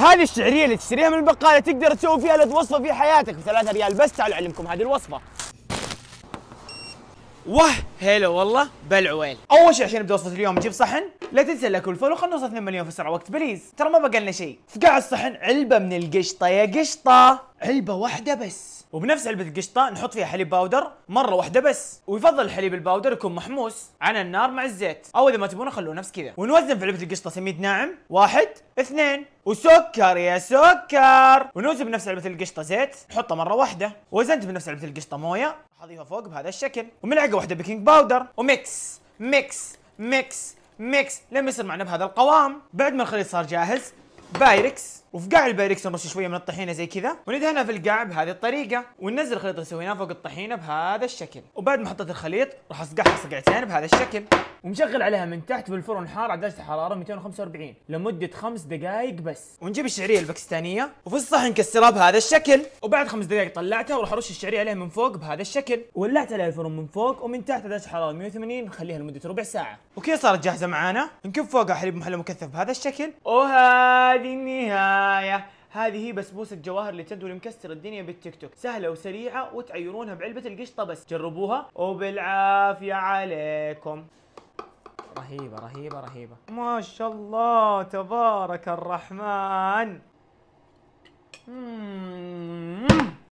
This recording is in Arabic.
هذه الشعريه اللي تشتريها من البقاله تقدر تسوي فيها ألذ وصفه في حياتك ب 3 ريال بس. تعالوا اعلمكم هذه الوصفه. واه هيلو والله بالعويل. اول شيء عشان نبدا وصفه اليوم نجيب صحن، لا تنسى لايك والفولو، خلينا نوصل 2 مليون في اسرع وقت بليز. ترى ما بقى لنا شيء. في قاع الصحن علبه من القشطه يا قشطه، علبه واحده بس، وبنفس علبه القشطه نحط فيها حليب باودر مره واحده بس، ويفضل الحليب الباودر يكون محموس على النار مع الزيت، او اذا ما تبونه خلوه نفس كذا. ونوزن في علبه القشطه سميد ناعم 1 2 وسكر يا سكر، ونوزن بنفس علبه القشطه زيت نحطه مره واحده، وزنت بنفس علبه القشطه مويه اضيفها فوق بهذا الشكل، وملعقه واحده بيكنج باودر، وميكس ميكس ميكس ميكس لما يصير معنا بهذا القوام. بعد ما الخليط صار جاهز بايركس، وفي قاع البايركس نرش شويه من الطحينه زي كذا، وندهنها في القاع بهذه الطريقه، وننزل الخليط اللي سويناه فوق الطحينه بهذا الشكل. وبعد ما حطيت الخليط راح اصقعها صقعتين بهذا الشكل، ومشغل عليها من تحت في الفرن حار على درجه حراره 245 لمده 5 دقائق بس. ونجيب الشعريه الباكستانيه وفي الصحن نكسرها بهذا الشكل، وبعد 5 دقائق طلعتها وراح ارش الشعريه عليها من فوق بهذا الشكل، وولعت عليها الفرن من فوق ومن تحت على درجه حراره 180 نخليها لمده ربع ساعه. وكذا صارت جاهزه معانا. نكب فوقها حليب محلى مكثف بهذا الشكل، وهذه النهايه. هذه هي بسبوسة جواهر اللي تدو اللي مكسر الدنيا بالتيك توك، سهلة وسريعة وتعيرونها بعلبة القشطة بس. جربوها وبالعافية عليكم. رهيبة رهيبة رهيبة، ما شاء الله تبارك الرحمن.